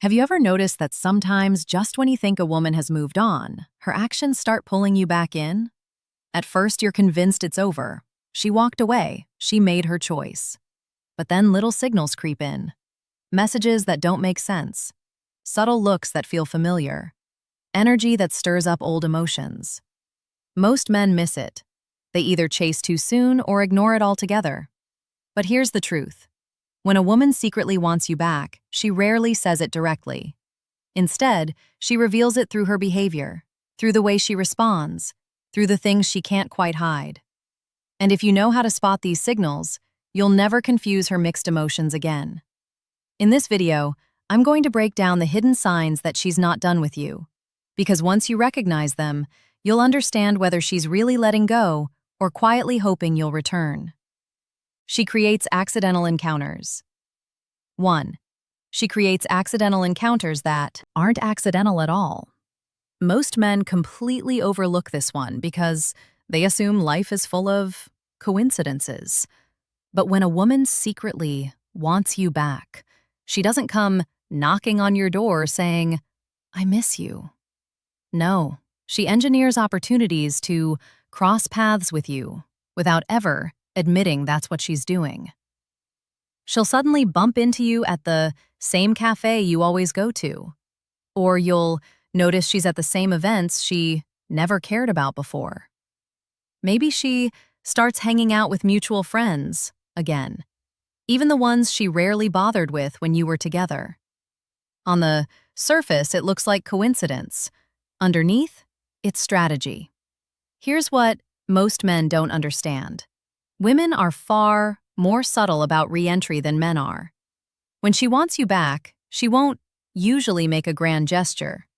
Have you ever noticed that sometimes, just when you think a woman has moved on, her actions start pulling you back in? At first, you're convinced it's over. She walked away, she made her choice. But then little signals creep in. Messages that don't make sense. Subtle looks that feel familiar. Energy that stirs up old emotions. Most men miss it. They either chase too soon or ignore it altogether. But here's the truth. When a woman secretly wants you back, she rarely says it directly. Instead, she reveals it through her behavior, through the way she responds, through the things she can't quite hide. And if you know how to spot these signals, you'll never confuse her mixed emotions again. In this video, I'm going to break down the hidden signs that she's not done with you. Because once you recognize them, you'll understand whether she's really letting go or quietly hoping you'll return. She creates accidental encounters. 1. She creates accidental encounters that aren't accidental at all. Most men completely overlook this one because they assume life is full of coincidences. But when a woman secretly wants you back, she doesn't come knocking on your door saying, "I miss you." No, she engineers opportunities to cross paths with you without ever admitting that's what she's doing. She'll suddenly bump into you at the same cafe you always go to, or you'll notice she's at the same events she never cared about before. Maybe she starts hanging out with mutual friends again, even the ones she rarely bothered with when you were together. On the surface, it looks like coincidence. Underneath, it's strategy. Here's what most men don't understand. Women are far more subtle about re-entry than men are. When she wants you back, she won't usually make a grand gesture.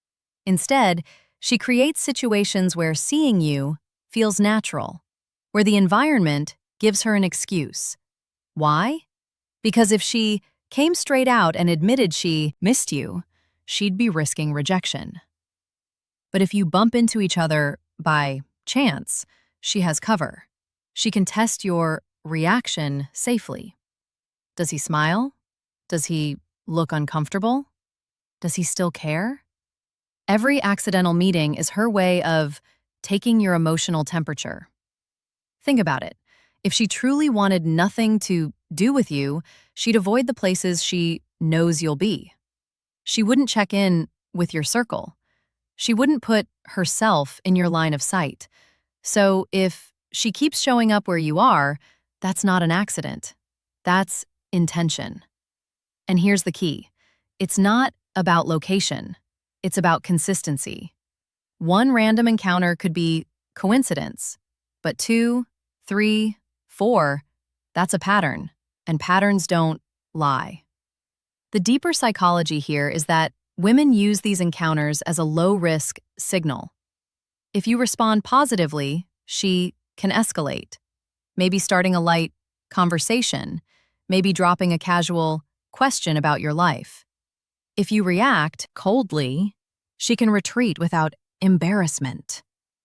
Instead, she creates situations where seeing you feels natural, where the environment gives her an excuse. Why? Because if she came straight out and admitted she missed you, she'd be risking rejection. But if you bump into each other by chance, she has cover. She can test your reaction safely. Does he smile? Does he look uncomfortable? Does he still care? Every accidental meeting is her way of taking your emotional temperature. Think about it. If she truly wanted nothing to do with you, she'd avoid the places she knows you'll be. She wouldn't check in with your circle. She wouldn't put herself in your line of sight. So if she keeps showing up where you are, that's not an accident. That's intention. And here's the key. It's not about location. It's about consistency. One random encounter could be coincidence, but 2, 3, 4, that's a pattern, and patterns don't lie. The deeper psychology here is that women use these encounters as a low-risk signal. If you respond positively, she can escalate, maybe starting a light conversation, maybe dropping a casual question about your life. If you react coldly, she can retreat without embarrassment,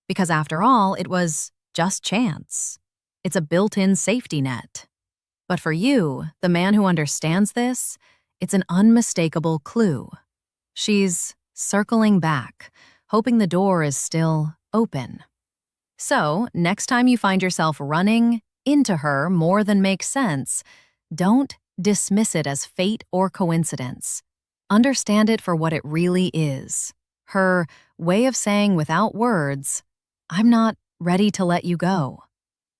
because after all, it was just chance. It's a built-in safety net. But for you, the man who understands this, it's an unmistakable clue. She's circling back, hoping the door is still open. So, next time you find yourself running into her more than makes sense, don't dismiss it as fate or coincidence. Understand it for what it really is. Her way of saying without words, "I'm not ready to let you go."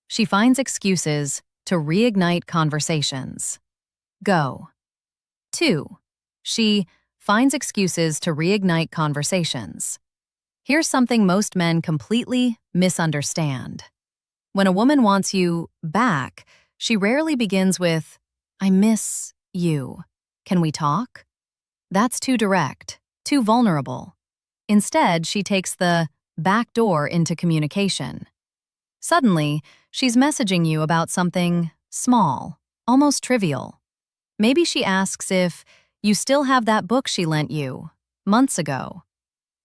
She finds excuses to reignite conversations. Go. 2. She finds excuses to reignite conversations. Here's something most men completely misunderstand. When a woman wants you back, she rarely begins with, "I miss you. Can we talk?" That's too direct, too vulnerable. Instead, she takes the back door into communication. Suddenly, she's messaging you about something small, almost trivial. Maybe she asks if you still have that book she lent you months ago.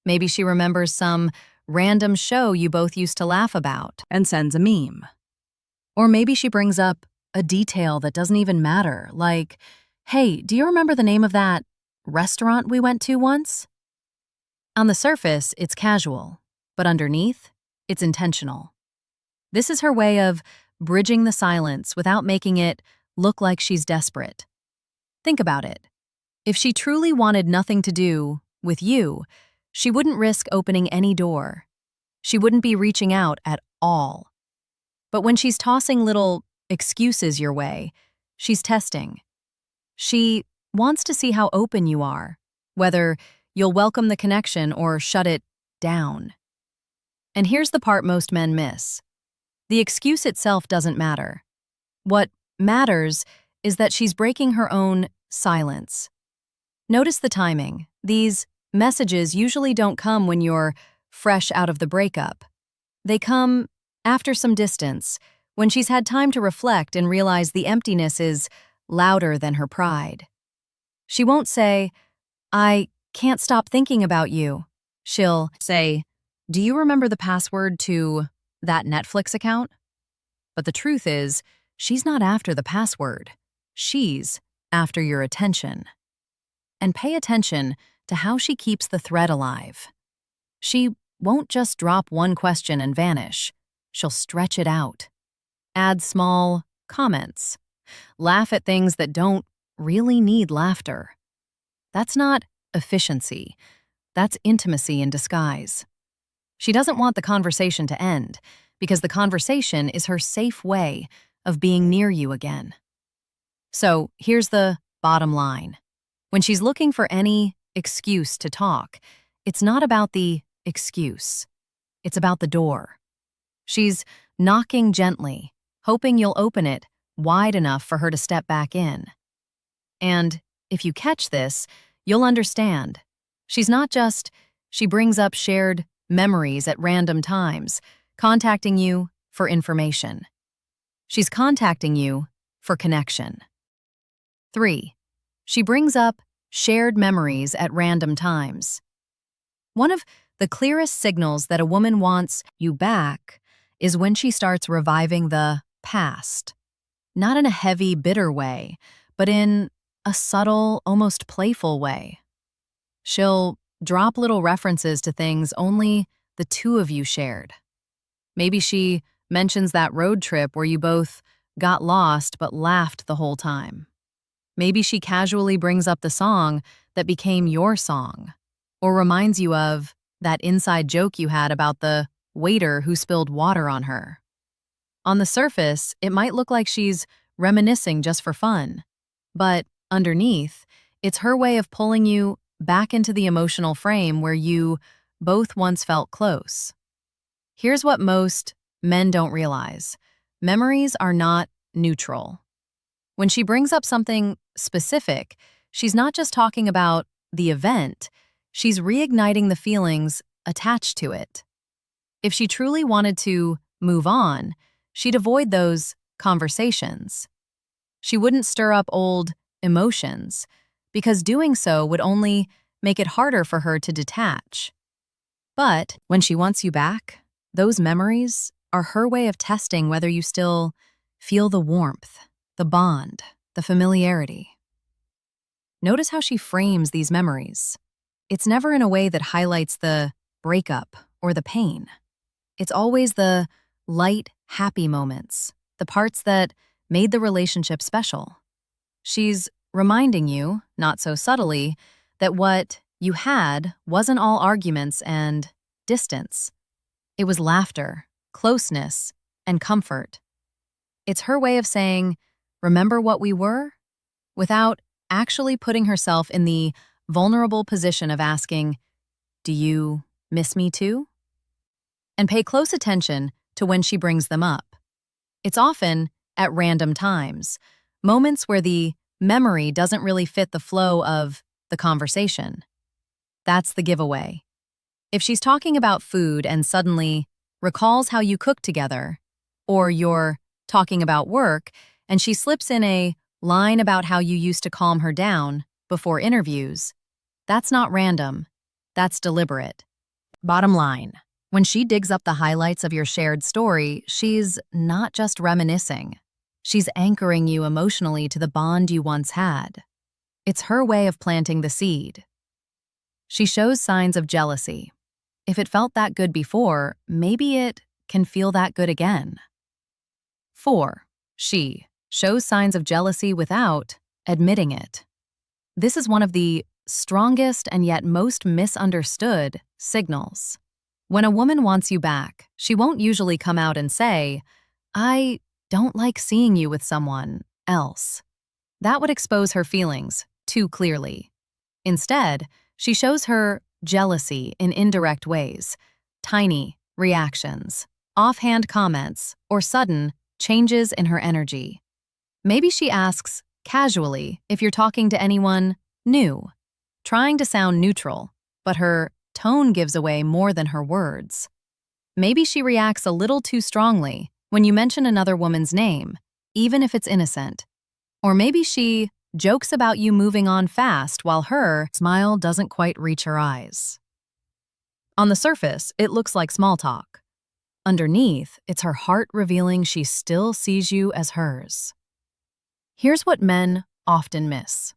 Maybe she remembers some random show you both used to laugh about and sends a meme. Or maybe she brings up a detail that doesn't even matter, like, "Hey, do you remember the name of that restaurant we went to once?" On the surface, it's casual, but underneath, it's intentional. This is her way of bridging the silence without making it look like she's desperate. Think about it. If she truly wanted nothing to do with you, she wouldn't risk opening any door. She wouldn't be reaching out at all. But when she's tossing little excuses your way, she's testing. She wants to see how open you are, whether you'll welcome the connection or shut it down. And here's the part most men miss. The excuse itself doesn't matter. What matters is that she's breaking her own silence. Notice the timing. These messages usually don't come when you're fresh out of the breakup. They come after some distance, when she's had time to reflect and realize the emptiness is louder than her pride. She won't say, "I can't stop thinking about you." She'll say, "Do you remember the password to that Netflix account?" But the truth is, she's not after the password. She's after your attention. And pay attention to how she keeps the thread alive. She won't just drop one question and vanish. She'll stretch it out. Add small comments. Laugh at things that don't really need laughter. That's not efficiency. That's intimacy in disguise. She doesn't want the conversation to end, because the conversation is her safe way of being near you again. So here's the bottom line. When she's looking for any excuse to talk, it's not about the excuse. It's about the door. She's knocking gently, hoping you'll open it wide enough for her to step back in. And if you catch this, you'll understand. She brings up shared memories at random times, contacting you for information. She's contacting you for connection. 3. She brings up shared memories at random times. One of the clearest signals that a woman wants you back is when she starts reviving the past. Not in a heavy, bitter way, but in a subtle, almost playful way. She'll drop little references to things only the two of you shared. Maybe she mentions that road trip where you both got lost but laughed the whole time. Maybe she casually brings up the song that became your song, or reminds you of that inside joke you had about the waiter who spilled water on her. On the surface, it might look like she's reminiscing just for fun, but underneath, it's her way of pulling you back into the emotional frame where you both once felt close. Here's what most men don't realize. Memories are not neutral. When she brings up something specific, she's not just talking about the event, she's reigniting the feelings attached to it. If she truly wanted to move on, she'd avoid those conversations. She wouldn't stir up old emotions, because doing so would only make it harder for her to detach. But when she wants you back, those memories are her way of testing whether you still feel the warmth, the bond, the familiarity. Notice how she frames these memories. It's never in a way that highlights the breakup or the pain. It's always the light, happy moments, the parts that made the relationship special. She's reminding you, not so subtly, that what you had wasn't all arguments and distance. It was laughter, closeness, and comfort. It's her way of saying, "Remember what we were?" without actually putting herself in the vulnerable position of asking, "Do you miss me too?" And pay close attention to when she brings them up. It's often at random times, moments where the memory doesn't really fit the flow of the conversation. That's the giveaway. If she's talking about food and suddenly recalls how you cooked together, or you're talking about work and she slips in a line about how you used to calm her down before interviews, that's not random, that's deliberate. Bottom line, when she digs up the highlights of your shared story, she's not just reminiscing. She's anchoring you emotionally to the bond you once had. It's her way of planting the seed. She shows signs of jealousy. If it felt that good before, maybe it can feel that good again. 4. She shows signs of jealousy without admitting it. This is one of the strongest and yet most misunderstood signals. When a woman wants you back, she won't usually come out and say, "I don't like seeing you with someone else." That would expose her feelings too clearly. Instead, she shows her jealousy in indirect ways, tiny reactions, offhand comments, or sudden changes in her energy. Maybe she asks casually if you're talking to anyone new, trying to sound neutral, but her tone gives away more than her words. Maybe she reacts a little too strongly when you mention another woman's name, even if it's innocent. Or maybe she jokes about you moving on fast while her smile doesn't quite reach her eyes. On the surface, it looks like small talk. Underneath, it's her heart revealing she still sees you as hers. Here's what men often miss.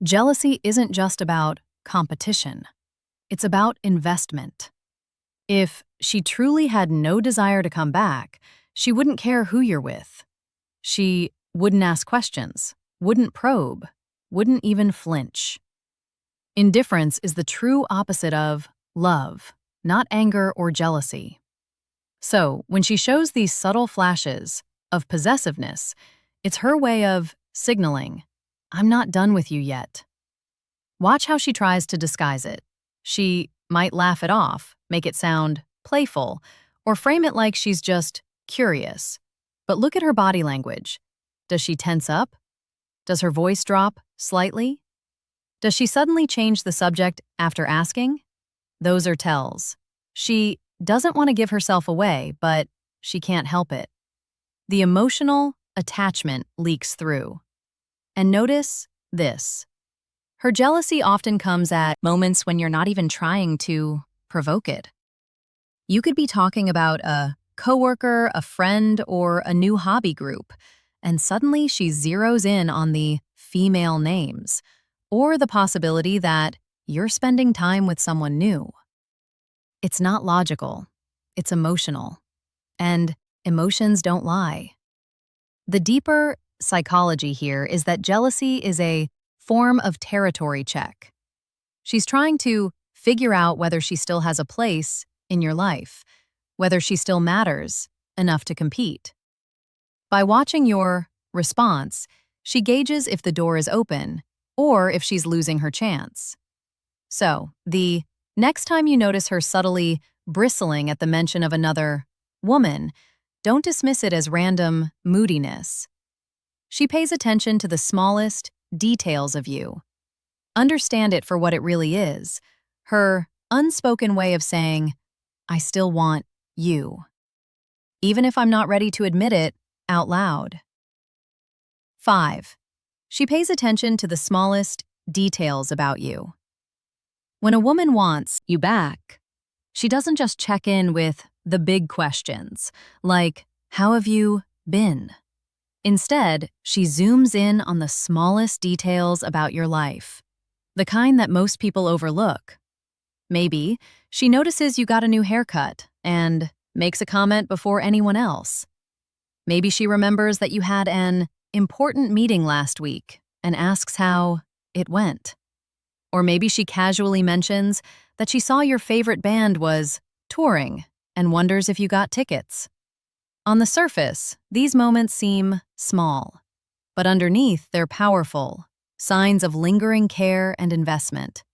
Jealousy isn't just about competition. It's about investment. If she truly had no desire to come back, she wouldn't care who you're with. She wouldn't ask questions, wouldn't probe, wouldn't even flinch. Indifference is the true opposite of love, not anger or jealousy. So, when she shows these subtle flashes of possessiveness, it's her way of signaling, "I'm not done with you yet." Watch how she tries to disguise it. She might laugh it off, make it sound playful, or frame it like she's just curious. But look at her body language. Does she tense up? Does her voice drop slightly? Does she suddenly change the subject after asking? Those are tells. She doesn't want to give herself away, but she can't help it. The emotional attachment leaks through. And notice this. Her jealousy often comes at moments when you're not even trying to provoke it. You could be talking about a coworker, a friend, or a new hobby group, and suddenly she zeroes in on the female names, or the possibility that you're spending time with someone new. It's not logical, it's emotional, and emotions don't lie. The deeper psychology here is that jealousy is a form of territory check. She's trying to figure out whether she still has a place in your life, whether she still matters enough to compete. By watching your response, she gauges if the door is open or if she's losing her chance. So, the next time you notice her subtly bristling at the mention of another woman, don't dismiss it as random moodiness. She pays attention to the smallest details of you. Understand it for what it really is, her unspoken way of saying, "I still want you," even if I'm not ready to admit it out loud. 5. She pays attention to the smallest details about you. When a woman wants you back, she doesn't just check in with the big questions, like, "How have you been?" Instead, she zooms in on the smallest details about your life, the kind that most people overlook. Maybe she notices you got a new haircut and makes a comment before anyone else. Maybe she remembers that you had an important meeting last week and asks how it went. Or maybe she casually mentions that she saw your favorite band was touring and wonders if you got tickets. On the surface, these moments seem small, but underneath they're powerful, signs of lingering care and investment.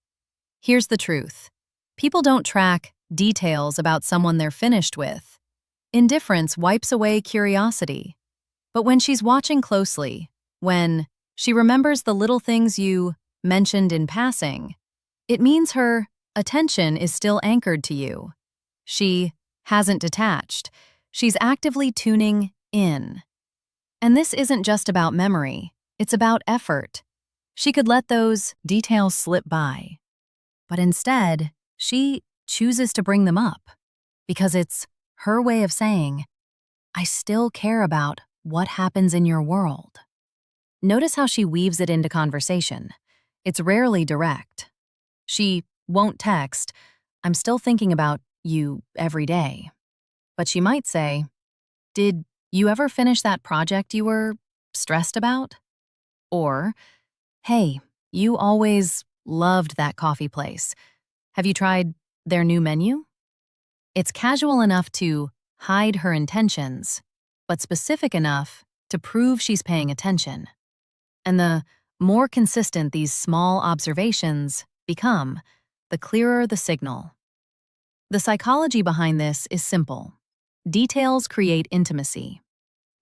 Here's the truth. People don't track details about someone they're finished with. Indifference wipes away curiosity. But when she's watching closely, when she remembers the little things you mentioned in passing, it means her attention is still anchored to you. She hasn't detached. She's actively tuning in. And this isn't just about memory, it's about effort. She could let those details slip by, but instead, she chooses to bring them up because it's her way of saying, "I still care about what happens in your world." Notice how she weaves it into conversation. It's rarely direct. She won't text, "I'm still thinking about you every day." But she might say, "Did you ever finish that project you were stressed about?" Or, "Hey, you always loved that coffee place. Have you tried their new menu?" It's casual enough to hide her intentions, but specific enough to prove she's paying attention. And the more consistent these small observations become, the clearer the signal. The psychology behind this is simple. Details create intimacy.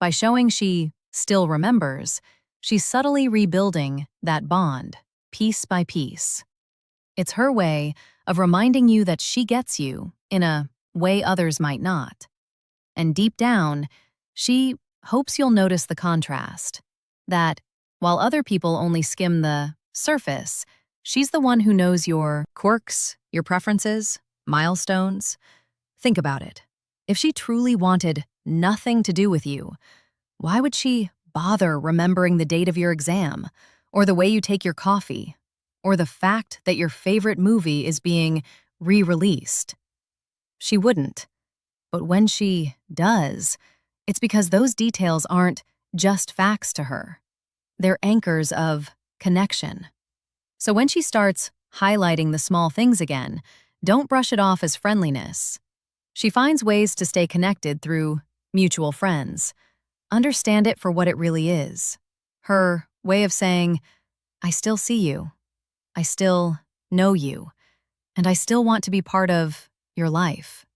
By showing she still remembers, she's subtly rebuilding that bond, piece by piece. It's her way of reminding you that she gets you in a way others might not. And deep down, she hopes you'll notice the contrast. That while other people only skim the surface, she's the one who knows your quirks, your preferences, milestones. Think about it. If she truly wanted nothing to do with you, why would she bother remembering the date of your exam, or the way you take your coffee, or the fact that your favorite movie is being re-released? She wouldn't. But when she does, it's because those details aren't just facts to her. They're anchors of connection. So when she starts highlighting the small things again, don't brush it off as friendliness. She finds ways to stay connected through mutual friends. Understand it for what it really is. Her way of saying, "I still see you. I still know you. And I still want to be part of your life."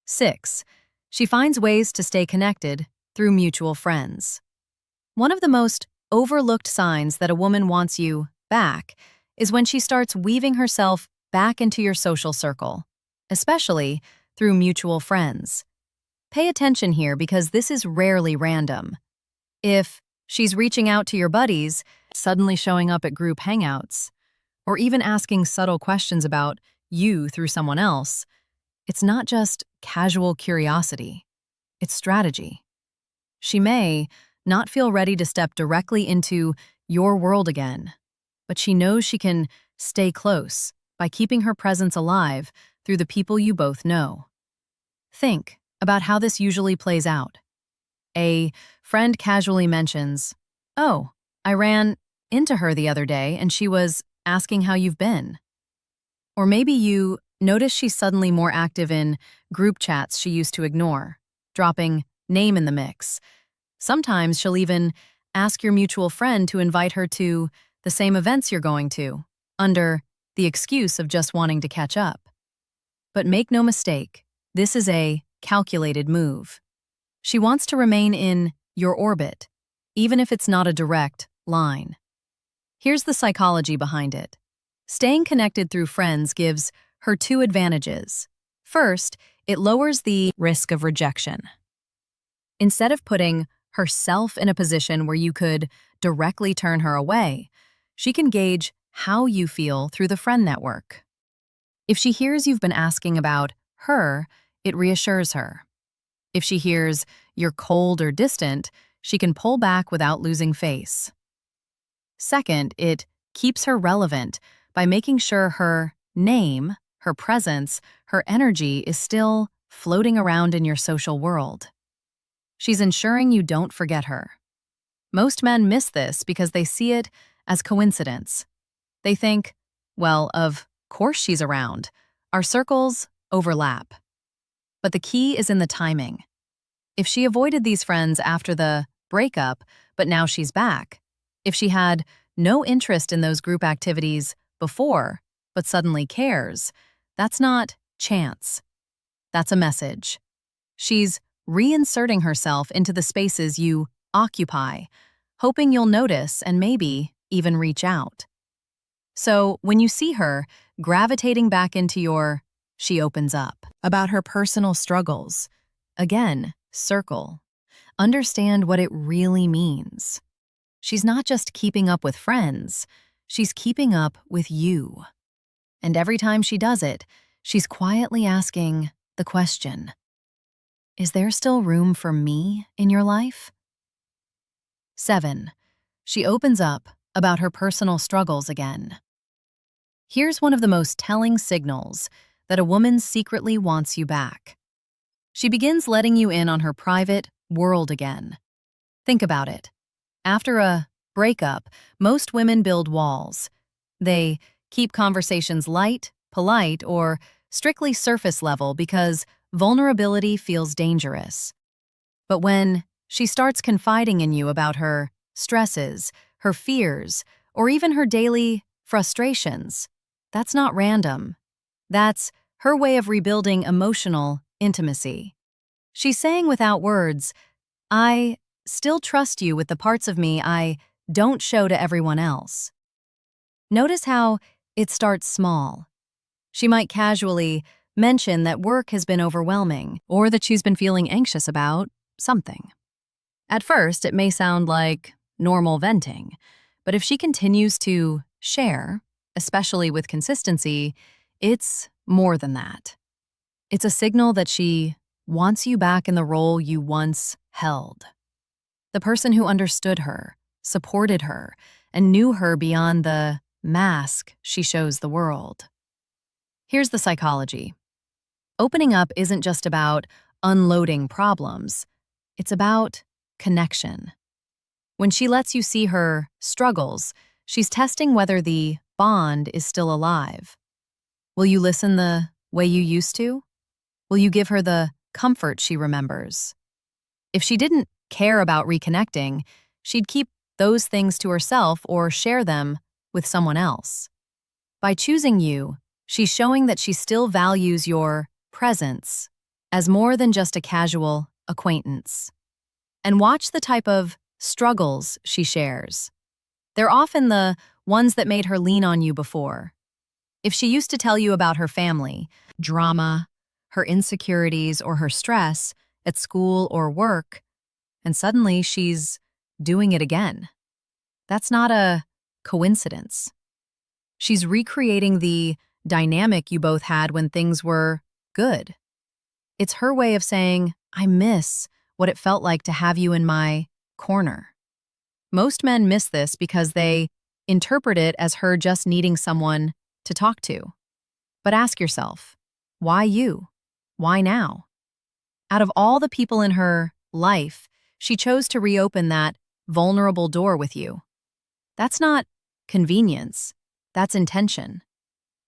6. She finds ways to stay connected through mutual friends. One of the most overlooked signs that a woman wants you back is when she starts weaving herself back into your social circle, especially through mutual friends. Pay attention here because this is rarely random. If she's reaching out to your buddies, suddenly showing up at group hangouts, or even asking subtle questions about you through someone else, it's not just casual curiosity, it's strategy. She may not feel ready to step directly into your world again, but she knows she can stay close by keeping her presence alive through the people you both know. Think about how this usually plays out. A friend casually mentions, "Oh, I ran into her the other day and she was asking how you've been." Or maybe you notice she's suddenly more active in group chats she used to ignore, dropping name in the mix. Sometimes she'll even ask your mutual friend to invite her to the same events you're going to, under the excuse of just wanting to catch up. But make no mistake, this is a calculated move. She wants to remain in your orbit, even if it's not a direct line. Here's the psychology behind it. Staying connected through friends gives her two advantages. First, it lowers the risk of rejection. Instead of putting herself in a position where you could directly turn her away, she can gauge how you feel through the friend network. If she hears you've been asking about her, it reassures her. If she hears you're cold or distant, she can pull back without losing face. Second, it keeps her relevant by making sure her name, her presence, her energy is still floating around in your social world. She's ensuring you don't forget her. Most men miss this because they see it as coincidence. They think, well, of course she's around. Our circles overlap. But the key is in the timing. If she avoided these friends after the breakup, but now she's back, if she had no interest in those group activities before, but suddenly cares, that's not chance. That's a message. She's reinserting herself into the spaces you occupy, hoping you'll notice and maybe even reach out. So when you see her gravitating back into she opens up about her personal struggles. Again, circle. Understand what it really means. She's not just keeping up with friends, she's keeping up with you. And every time she does it, she's quietly asking the question, is there still room for me in your life? 7. She opens up about her personal struggles again. Here's one of the most telling signals that a woman secretly wants you back. She begins letting you in on her private world again. Think about it. After a breakup, most women build walls. They keep conversations light, polite, or strictly surface level because vulnerability feels dangerous. But when she starts confiding in you about her stresses, her fears, or even her daily frustrations, that's not random. That's her way of rebuilding emotional intimacy. She's saying without words, I still trust you with the parts of me I don't show to everyone else. Notice how it starts small. She might casually mention that work has been overwhelming or that she's been feeling anxious about something. At first, it may sound like normal venting, but if she continues to share, especially with consistency, it's more than that. It's a signal that she wants you back in the role you once held. The person who understood her, supported her, and knew her beyond the mask she shows the world. Here's the psychology. Opening up isn't just about unloading problems. It's about connection. When she lets you see her struggles, she's testing whether the bond is still alive. Will you listen the way you used to? Will you give her the comfort she remembers? If she didn't care about reconnecting, she'd keep those things to herself or share them with someone else. By choosing you, she's showing that she still values your presence as more than just a casual acquaintance. And watch the type of struggles she shares. They're often the ones that made her lean on you before. If she used to tell you about her family, drama, her insecurities, or her stress at school or work, and suddenly she's doing it again, that's not a coincidence. She's recreating the dynamic you both had when things were good. It's her way of saying, I miss what it felt like to have you in my corner. Most men miss this because they interpret it as her just needing someone to talk to. But ask yourself, why you? Why now? Out of all the people in her life, she chose to reopen that vulnerable door with you. That's not convenience, that's intention.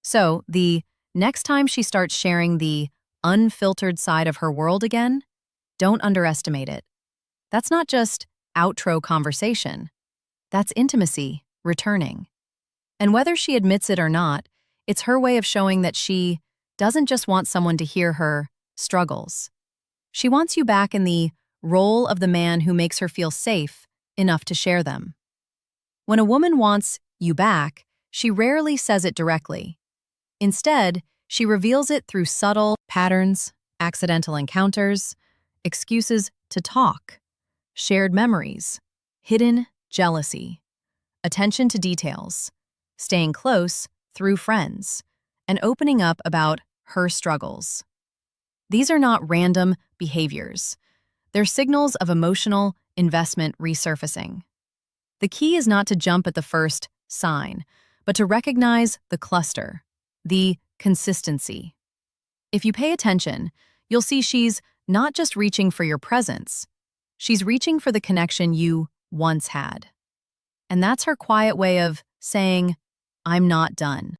So, the next time she starts sharing the unfiltered side of her world again, don't underestimate it. That's not just outro conversation. That's intimacy returning. And whether she admits it or not, it's her way of showing that she doesn't just want someone to hear her struggles. She wants you back in the role of the man who makes her feel safe enough to share them. When a woman wants you back, she rarely says it directly. Instead, she reveals it through subtle patterns, accidental encounters, excuses to talk, shared memories, hidden jealousy, attention to details, staying close through friends, and opening up about her struggles. These are not random behaviors. They're signals of emotional investment resurfacing. The key is not to jump at the first sign, but to recognize the cluster, the consistency. If you pay attention, you'll see she's not just reaching for your presence, she's reaching for the connection you once had. And that's her quiet way of saying, I'm not done.